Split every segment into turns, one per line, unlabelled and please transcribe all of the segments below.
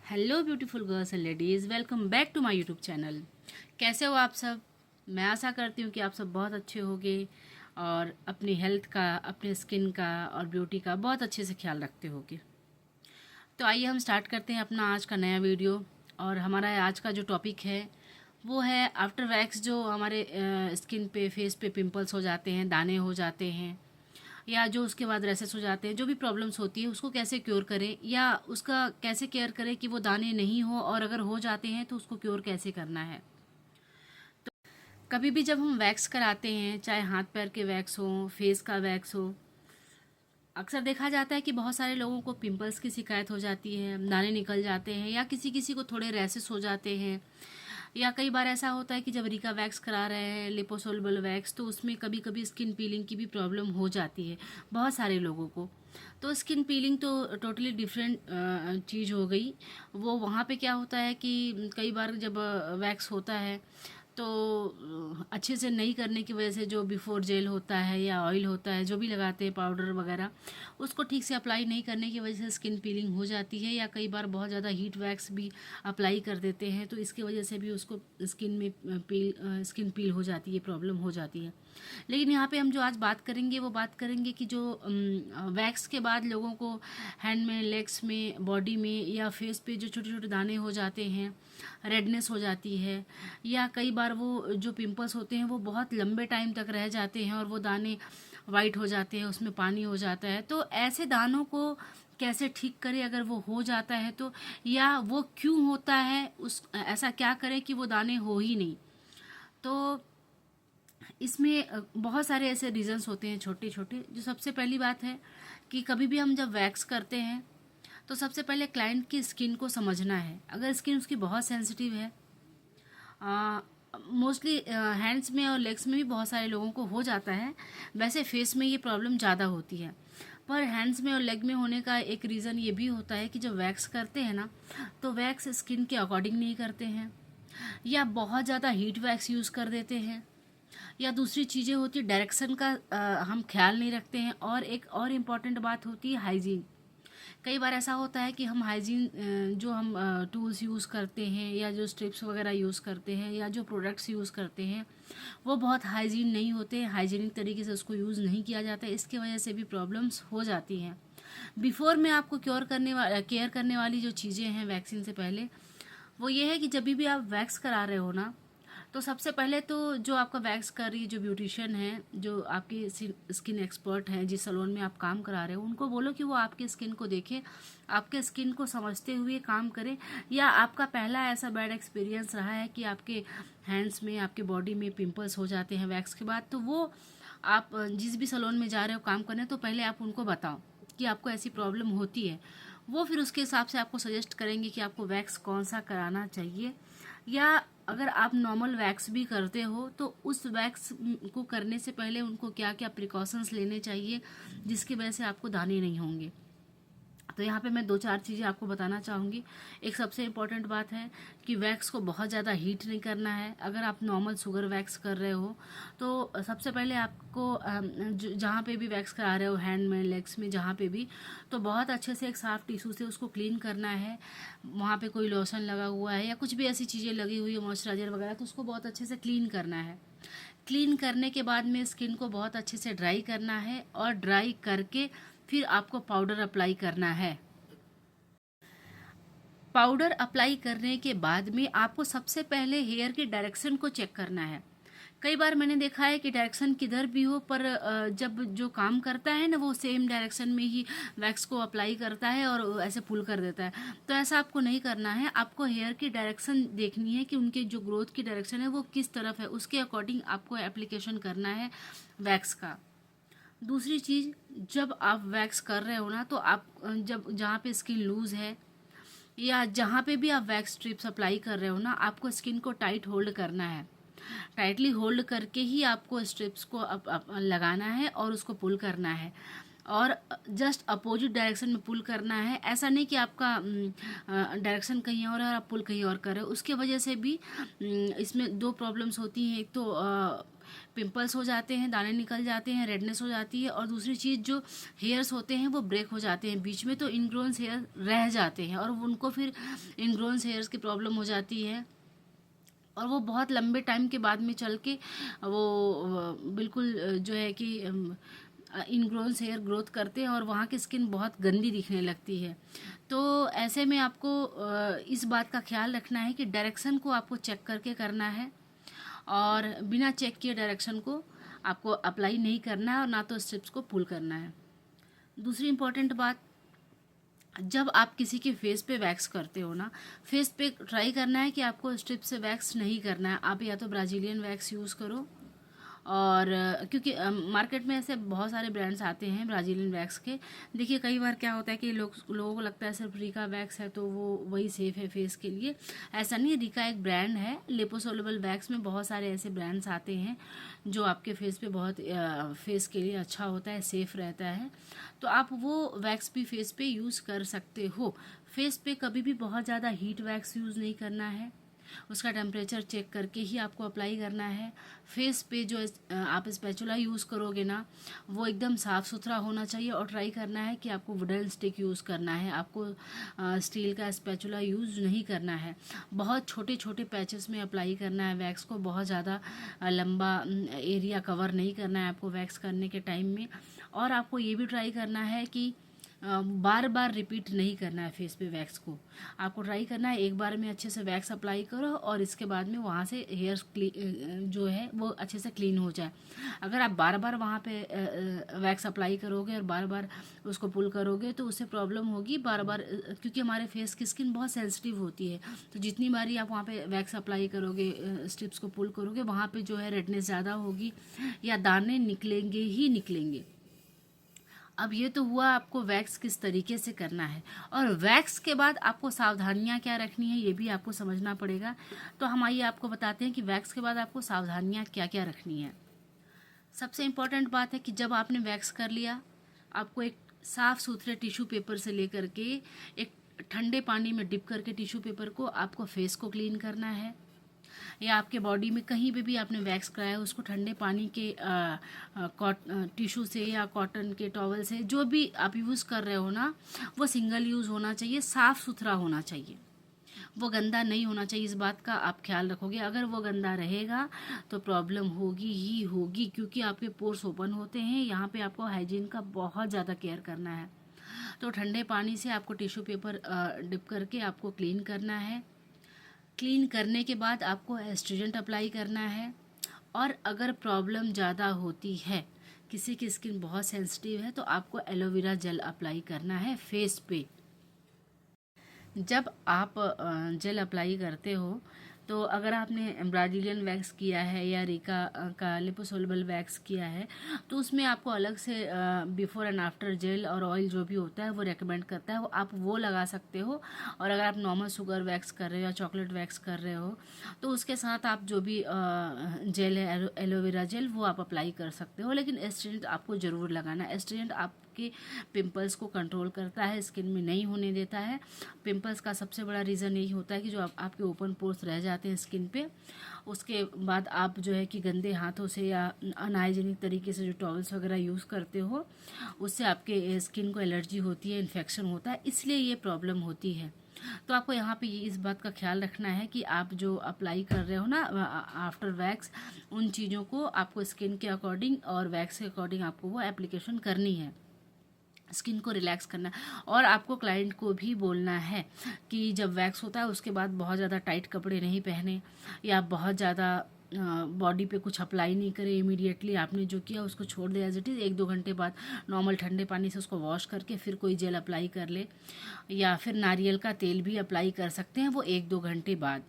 Hello beautiful girls and ladies, welcome back to my YouTube channel. कैसे हो आप सब? मैं आशा करती हूँ कि आप सब बहुत अच्छे होंगे और अपनी हेल्थ का, अपने स्किन का और ब्यूटी का बहुत अच्छे से ख्याल रखते होंगे। तो आइए हम स्टार्ट करते हैं अपना आज का नया वीडियो। और हमारा आज का जो टॉपिक है वो है आफ्टर वैक्स, जो हमारे स्किन पे, फेस पे पिंपल्स हो जाते हैं, दाने हो जाते हैं, या जो उसके बाद रैसेस हो जाते हैं, जो भी प्रॉब्लम्स होती है उसको कैसे क्योर करें या उसका कैसे केयर करें कि वो दाने नहीं हो, और अगर हो जाते हैं तो उसको क्योर कैसे करना है। कभी भी जब हम वैक्स कराते हैं, चाहे हाथ पैर के वैक्स हो, फेस का वैक्स हो, अक्सर देखा जाता है कि बहुत सारे लोगों को पिंपल्स की शिकायत हो जाती है, दाने निकल जाते हैं, या किसी किसी को थोड़े रैसेस हो जाते हैं। या कई बार ऐसा होता है कि जब रिका वैक्स करा रहे हैं, लिपोसोल्युबल वैक्स, तो उसमें कभी कभी स्किन पीलिंग की भी प्रॉब्लम हो जाती है बहुत सारे लोगों को। तो स्किन पीलिंग तो टोटली डिफरेंट चीज़ हो गई। वो वहाँ पे क्या होता है कि कई बार जब वैक्स होता है तो अच्छे से नहीं करने की वजह से जो बिफोर जेल होता है या ऑयल होता है, जो भी लगाते हैं पाउडर वगैरह, उसको ठीक से अप्लाई नहीं करने की वजह से स्किन पीलिंग हो जाती है। या कई बार बहुत ज़्यादा हीट वैक्स भी अप्लाई कर देते हैं तो इसकी वजह से भी उसको स्किन पील हो जाती है, प्रॉब्लम हो जाती है। लेकिन यहाँ पे हम जो आज बात करेंगे वो बात करेंगे कि जो वैक्स के बाद लोगों को हैंड में, लेग्स में, बॉडी में या फेस पे जो छोटे छोटे दाने हो जाते हैं, रेडनेस हो जाती है, या कई बार वो जो पिंपल्स होते हैं वो बहुत लंबे टाइम तक रह जाते हैं और वो दाने वाइट हो जाते हैं, उसमें पानी हो जाता है। तो ऐसे दानों को कैसे ठीक करें अगर वो हो जाता है तो, या वो क्यों होता है, उस ऐसा क्या करें कि वो दाने हो ही नहीं। तो इसमें बहुत सारे ऐसे रीजंस होते हैं छोटे छोटे। जो सबसे पहली बात है कि कभी भी हम जब वैक्स करते हैं तो सबसे पहले क्लाइंट की स्किन को समझना है। अगर स्किन उसकी बहुत सेंसिटिव है, मोस्टली हैंड्स में और लेग्स में भी बहुत सारे लोगों को हो जाता है, वैसे फेस में ये प्रॉब्लम ज़्यादा होती है। पर हैंड्स में और लेग में होने का एक रीज़न ये भी होता है कि जब वैक्स करते हैं ना, तो वैक्स स्किन के अकॉर्डिंग नहीं करते हैं, या बहुत ज़्यादा हीट वैक्स यूज़ कर देते हैं, या दूसरी चीज़ें होती है डायरेक्शन का हम ख्याल नहीं रखते हैं। और एक और इम्पॉर्टेंट बात होती है हाइजीन। कई बार ऐसा होता है कि हम हाइजीन, जो हम टूल्स यूज़ करते हैं या जो स्ट्रिप्स वगैरह यूज़ करते हैं या जो प्रोडक्ट्स यूज़ करते हैं वो बहुत हाइजीन नहीं होते हैं, हाइजीनिक तरीके से उसको यूज़ नहीं किया जाता है। इसकी वजह से भी प्रॉब्लम्स हो जाती हैं। बिफोर में आपको केयर करने वाली जो चीज़ें हैं वैक्सीन से पहले, वो ये है कि जब भी आप वैक्स करा रहे हो ना, तो सबसे पहले तो जो आपका वैक्स कर रही जो ब्यूटिशियन है, जो आपकी स्किन एक्सपर्ट हैं, जिस सैलून में आप काम करा रहे हो, उनको बोलो कि वो आपके स्किन को देखे, आपके स्किन को समझते हुए काम करें। या आपका पहला ऐसा बैड एक्सपीरियंस रहा है कि आपके हैंड्स में, आपके बॉडी में पिंपल्स हो जाते हैं वैक्स के बाद, तो वो आप जिस भी सैलून में जा रहे हो काम करने, तो पहले आप उनको बताओ कि आपको ऐसी प्रॉब्लम होती है। वो फिर उसके हिसाब से आपको सजेस्ट करेंगे कि आपको वैक्स कौन सा कराना चाहिए। या अगर आप नॉर्मल वैक्स भी करते हो तो उस वैक्स को करने से पहले उनको क्या क्या प्रिकॉशंस लेने चाहिए जिसकी वजह से आपको दाने नहीं होंगे। तो यहाँ पे मैं दो चार चीज़ें आपको बताना चाहूँगी। एक सबसे इम्पॉर्टेंट बात है कि वैक्स को बहुत ज़्यादा हीट नहीं करना है। अगर आप नॉर्मल शुगर वैक्स कर रहे हो तो सबसे पहले आपको जहाँ पे भी वैक्स करा रहे हो, हैंड में, लेग्स में, जहाँ पे भी, तो बहुत अच्छे से एक साफ टिश्यू से उसको क्लीन करना है। वहाँ पे कोई लोशन लगा हुआ है या कुछ भी ऐसी चीज़ें लगी हुई है, मॉइस्चराइजर वगैरह, तो उसको बहुत अच्छे से क्लीन करना है। क्लीन करने के बाद में स्किन को बहुत अच्छे से ड्राई करना है, और ड्राई करके फिर आपको पाउडर अप्लाई करना है। पाउडर अप्लाई करने के बाद में आपको सबसे पहले हेयर की डायरेक्शन को चेक करना है। कई बार मैंने देखा है कि डायरेक्शन किधर भी हो, पर जब जो काम करता है ना वो सेम डायरेक्शन में ही वैक्स को अप्लाई करता है और ऐसे पुल कर देता है। तो ऐसा आपको नहीं करना है। आपको हेयर की डायरेक्शन देखनी है कि उनके जो ग्रोथ की डायरेक्शन है वो किस तरफ है, उसके अकॉर्डिंग आपको एप्लीकेशन करना है वैक्स का। दूसरी चीज़, जब आप वैक्स कर रहे हो ना, तो आप जब जहाँ पे स्किन लूज है या जहाँ पे भी आप वैक्स स्ट्रिप्स अप्लाई कर रहे हो ना, आपको स्किन को टाइट होल्ड करना है। टाइटली होल्ड करके ही आपको स्ट्रिप्स को लगाना है और उसको पुल करना है, और जस्ट अपोजिट डायरेक्शन में पुल करना है। ऐसा नहीं कि आपका डायरेक्शन कहीं और आप पुल कहीं और कर रहे हो। उसके वजह से भी इसमें दो प्रॉब्लम्स होती हैं। एक तो पिंपल्स हो जाते हैं, दाने निकल जाते हैं, रेडनेस हो जाती है, और दूसरी चीज़ जो हेयर्स होते हैं वो ब्रेक हो जाते हैं बीच में, तो इनग्रोन्स हेयर रह जाते हैं और उनको फिर इनग्रोन्स हेयर्स की प्रॉब्लम हो जाती है, और वो बहुत लंबे टाइम के बाद में चल के वो बिल्कुल जो है कि इनग्रोन्स हेयर ग्रोथ करते हैं और वहाँ की स्किन बहुत गंदी दिखने लगती है। तो ऐसे में आपको इस बात का ख्याल रखना है कि डायरेक्शन को आपको चेक करके करना है, और बिना चेक किए डायरेक्शन को आपको अप्लाई नहीं करना है, और ना तो स्ट्रिप्स को पुल करना है। दूसरी इम्पॉर्टेंट बात, जब आप किसी के फेस पे वैक्स करते हो ना, फेस पे ट्राई करना है कि आपको स्ट्रिप से वैक्स नहीं करना है। आप या तो ब्राज़ीलियन वैक्स यूज़ करो, और क्योंकि मार्केट में ऐसे बहुत सारे ब्रांड्स आते हैं ब्राज़ीलियन वैक्स के। देखिए कई बार क्या होता है कि लोगों को लगता है सिर्फ रिका वैक्स है तो वो वही सेफ़ है फेस के लिए। ऐसा नहीं है, रिका एक ब्रांड है। लिपोसोलेबल वैक्स में बहुत सारे ऐसे ब्रांड्स आते हैं जो आपके फेस पे बहुत फेस के लिए अच्छा होता है, सेफ़ रहता है, तो आप वो वैक्स भी फेस पे यूज़ कर सकते हो। फेस पे कभी भी बहुत ज़्यादा हीट वैक्स यूज़ नहीं करना है, उसका टेम्परेचर चेक करके ही आपको अप्लाई करना है। फेस पे जो आप स्पैचुला यूज़ करोगे ना, वो एकदम साफ़ सुथरा होना चाहिए, और ट्राई करना है कि आपको वुडन स्टिक यूज़ करना है, आपको स्टील का स्पैचुला यूज़ नहीं करना है। बहुत छोटे छोटे पैचेस में अप्लाई करना है वैक्स को, बहुत ज़्यादा लंबा एरिया कवर नहीं करना है आपको वैक्स करने के टाइम में। और आपको ये भी ट्राई करना है कि बार बार रिपीट नहीं करना है फेस पे वैक्स को। आपको ट्राई करना है एक बार में अच्छे से वैक्स अप्लाई करो, और इसके बाद में वहाँ से हेयर जो है वो अच्छे से क्लीन हो जाए। अगर आप बार बार वहाँ पे वैक्स अप्लाई करोगे और बार बार उसको पुल करोगे तो उससे प्रॉब्लम होगी बार बार, क्योंकि हमारे फेस की स्किन बहुत सेंसिटिव होती है। तो जितनी बारी आप वहाँ पे वैक्स अप्लाई करोगे, स्ट्रिप्स को पुल करोगे, वहाँ पे जो है रेडनेस ज़्यादा होगी या दाने निकलेंगे ही निकलेंगे। अब ये तो हुआ आपको वैक्स किस तरीके से करना है, और वैक्स के बाद आपको सावधानियां क्या रखनी है ये भी आपको समझना पड़ेगा। तो हम आइए आपको बताते हैं कि वैक्स के बाद आपको सावधानियां क्या क्या रखनी है। सबसे इम्पॉर्टेंट बात है कि जब आपने वैक्स कर लिया, आपको एक साफ़ सुथरे टिश्यू पेपर से लेकर के एक ठंडे पानी में डिप करके टिश्यू पेपर को आपको फेस को क्लीन करना है, या आपके बॉडी में कहीं पे भी आपने वैक्स कराया है उसको ठंडे पानी के टिश्यू से या कॉटन के टॉवल से, जो भी आप यूज़ कर रहे हो ना, वो सिंगल यूज़ होना चाहिए, साफ़ सुथरा होना चाहिए, वो गंदा नहीं होना चाहिए। इस बात का आप ख्याल रखोगे। अगर वो गंदा रहेगा तो प्रॉब्लम होगी ही होगी, क्योंकि आपके पोर्स ओपन होते हैं। यहाँ पे आपको हाइजीन का बहुत ज़्यादा केयर करना है। तो ठंडे पानी से आपको टिश्यू पेपर डिप करके आपको क्लीन करना है। क्लीन करने के बाद आपको एस्ट्रिजेंट अप्लाई करना है, और अगर प्रॉब्लम ज़्यादा होती है, किसी की स्किन बहुत सेंसिटिव है, तो आपको एलोवेरा जेल अप्लाई करना है फेस पे। जब आप जेल अप्लाई करते हो तो अगर आपने ब्राज़ीलियन वैक्स किया है या रिका का लिपोसोलेबल वैक्स किया है, तो उसमें आपको अलग से बिफोर एंड आफ्टर जेल और ऑयल जो भी होता है वो रेकमेंड करता है, वो आप वो लगा सकते हो। और अगर आप नॉर्मल शुगर वैक्स कर रहे हो या चॉकलेट वैक्स कर रहे हो तो उसके साथ आप जो भी जेल है, एलोवेरा जेल, वो आप अप्लाई कर सकते हो। लेकिन एस्ट्रिजेंट आपको ज़रूर लगाना है। एस्ट्रिजेंट आपके पिंपल्स को कंट्रोल करता है, स्किन में नहीं होने देता है। पिंपल्स का सबसे बड़ा रीज़न यही होता है कि जो आपके ओपन पोर्स रह जाते हैं स्किन पे, उसके बाद आप जो है कि गंदे हाथों से या अनहाइजीनिक तरीके से जो टॉवल्स वगैरह यूज़ करते हो, उससे आपके स्किन को एलर्जी होती है, इन्फेक्शन होता है, इसलिए ये प्रॉब्लम होती है। तो आपको यहाँ पे ये इस बात का ख्याल रखना है कि आप जो अप्लाई कर रहे हो ना आफ्टर वैक्स, उन चीज़ों को आपको स्किन के अकॉर्डिंग और वैक्स के अकॉर्डिंग आपको वो एप्लीकेशन करनी है। स्किन को रिलैक्स करना है। और आपको क्लाइंट को भी बोलना है कि जब वैक्स होता है उसके बाद बहुत ज़्यादा टाइट कपड़े नहीं पहने, या बहुत ज़्यादा बॉडी पे कुछ अप्लाई नहीं करें इमीडिएटली। आपने जो किया उसको छोड़ दे एज इट इज़, 1-2 घंटे बाद नॉर्मल ठंडे पानी से उसको वॉश करके फिर कोई जेल अप्लाई कर ले, या फिर नारियल का तेल भी अप्लाई कर सकते हैं वो 1-2 घंटे बाद।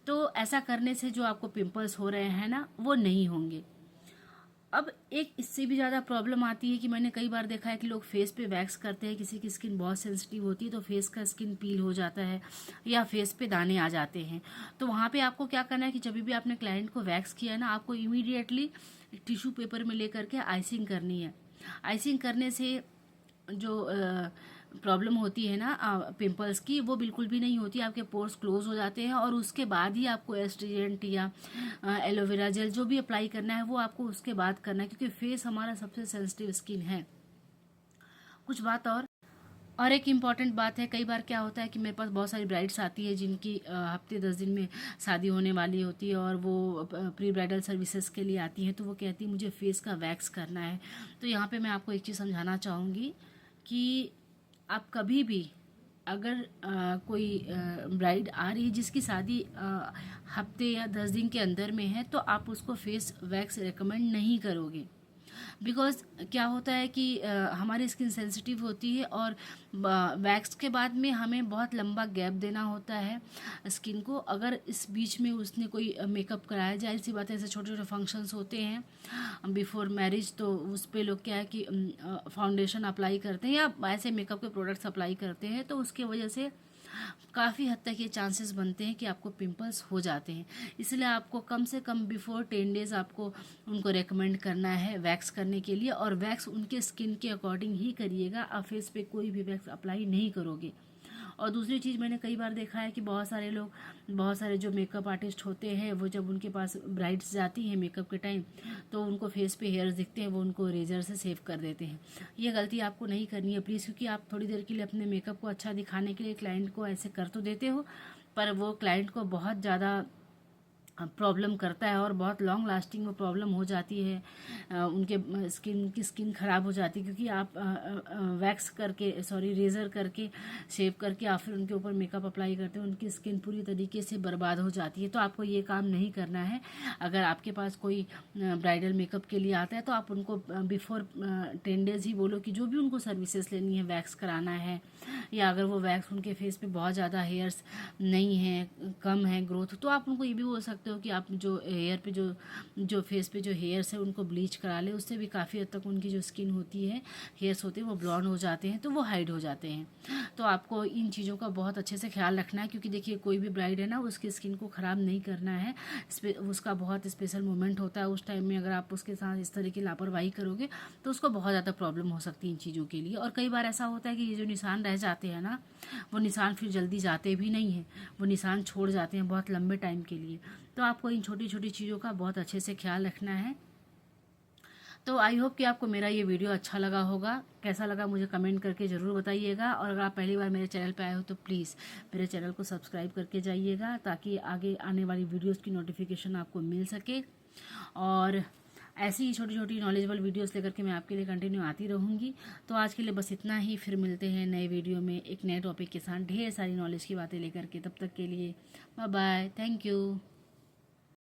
तो ऐसा करने से जो आपको पिंपल्स हो रहे हैं ना, वो नहीं होंगे। अब एक इससे भी ज़्यादा प्रॉब्लम आती है कि मैंने कई बार देखा है कि लोग फेस पे वैक्स करते हैं, किसी की स्किन बहुत सेंसिटिव होती है तो फेस का स्किन पील हो जाता है या फेस पे दाने आ जाते हैं। तो वहाँ पे आपको क्या करना है कि जब भी आपने क्लाइंट को वैक्स किया है ना, आपको इमीडिएटली टिश्यू पेपर में लेकर के आइसिंग करनी है। आइसिंग करने से जो प्रॉब्लम होती है ना पिंपल्स की, वो बिल्कुल भी नहीं होती। आपके पोर्स क्लोज हो जाते हैं और उसके बाद ही आपको एस्ट्रीजेंट या एलोवेरा जेल जो भी अप्लाई करना है वो आपको उसके बाद करना है, क्योंकि फेस हमारा सबसे सेंसिटिव स्किन है। कुछ बात और एक इम्पॉर्टेंट बात है, कई बार क्या होता है कि मेरे पास बहुत सारी ब्राइड्स आती है जिनकी हफ्ते 10 दिन में शादी होने वाली होती है और वो प्री ब्राइडल सर्विसेज के लिए आती हैं, तो वो कहती है मुझे फेस का वैक्स करना है। तो यहाँ पे मैं आपको एक चीज़ समझाना चाहूँगी कि आप कभी भी अगर कोई ब्राइड आ रही है जिसकी शादी हफ्ते या 10 दिन के अंदर में है, तो आप उसको फेस वैक्स रेकमेंड नहीं करोगे। बिकॉज क्या होता है कि हमारी स्किन सेंसिटिव होती है और वैक्स के बाद में हमें बहुत लंबा गैप देना होता है स्किन को। अगर इस बीच में उसने कोई मेकअप कराया, जाहिर सी बात है ऐसे छोटे छोटे फंक्शंस होते हैं बिफोर मैरिज, तो उस पे लोग क्या है कि फाउंडेशन अप्लाई करते हैं या ऐसे मेकअप के प्रोडक्ट्स अप्लाई करते हैं, तो उसके वजह से काफ़ी हद तक ये चांसेस बनते हैं कि आपको पिंपल्स हो जाते हैं। इसलिए आपको कम से कम बिफोर 10 डेज़ आपको उनको रेकमेंड करना है वैक्स करने के लिए, और वैक्स उनके स्किन के अकॉर्डिंग ही करिएगा। आप फेस पे कोई भी वैक्स अप्लाई नहीं करोगे। और दूसरी चीज़ मैंने कई बार देखा है कि बहुत सारे जो मेकअप आर्टिस्ट होते हैं, वो जब उनके पास ब्राइड्स जाती हैं मेकअप के टाइम, तो उनको फेस पे हेयर्स दिखते हैं, वो उनको रेजर से सेव कर देते हैं। ये गलती आपको नहीं करनी है प्लीज़, क्योंकि आप थोड़ी देर के लिए अपने मेकअप को अच्छा दिखाने के लिए क्लाइंट को ऐसे कर तो देते हो, पर वो क्लाइंट को बहुत ज़्यादा प्रॉब्लम करता है और बहुत लॉन्ग लास्टिंग वो प्रॉब्लम हो जाती है। उनके स्किन ख़राब हो जाती है, क्योंकि आप वैक्स करके रेज़र करके शेव करके आप फिर उनके ऊपर मेकअप अप्लाई करते हैं, उनकी स्किन पूरी तरीके से बर्बाद हो जाती है। तो आपको ये काम नहीं करना है। अगर आपके पास कोई ब्राइडल मेकअप के लिए आता है तो आप उनको बिफोर 10 डेज़ ही बोलो कि जो भी उनको सर्विसेज लेनी है, वैक्स कराना है, या अगर वो वैक्स उनके फेस पे बहुत ज़्यादा हेयर्स नहीं है, कम है ग्रोथ, तो आप उनको ये भी बोल सकते हो कि आप जो हेयर पे जो फेस पे जो हेयर्स है उनको ब्लीच करा ले। उससे भी काफ़ी हद तक उनकी जो स्किन होती है, हेयर्स होते हैं, वो ब्लॉन्ड हो जाते हैं, तो वो हाइड हो जाते हैं। तो आपको इन चीज़ों का बहुत अच्छे से ख्याल रखना है, क्योंकि देखिए कोई भी ब्राइड है ना, उसकी स्किन को ख़राब नहीं करना है। उसका बहुत स्पेशल मोमेंट होता है, उस टाइम में अगर आप उसके साथ इस तरह की लापरवाही करोगे तो उसको बहुत ज़्यादा प्रॉब्लम हो सकती है इन चीज़ों के लिए। और कई बार ऐसा होता है कि ये जो निशान रह जाते हैं ना, वो निशान फिर जल्दी जाते भी नहीं हैं, वो निशान छोड़ जाते हैं बहुत लंबे टाइम के लिए। तो आपको इन छोटी छोटी चीज़ों का बहुत अच्छे से ख्याल रखना है। तो आई होप कि आपको मेरा ये वीडियो अच्छा लगा होगा। कैसा लगा मुझे कमेंट करके ज़रूर बताइएगा, और अगर आप पहली बार मेरे चैनल पे आए हो तो प्लीज़ मेरे चैनल को सब्सक्राइब करके जाइएगा, ताकि आगे आने वाली वीडियोस की नोटिफिकेशन आपको मिल सके। और ऐसी ही छोटी छोटी नॉलेजेबल वीडियोस लेकर के मैं आपके लिए कंटिन्यू आती रहूँगी। तो आज के लिए बस इतना ही, फिर मिलते हैं नए वीडियो में एक नए टॉपिक के साथ ढेर सारी नॉलेज की बातें लेकर के। तब तक के लिए बाय बाय, थैंक यू।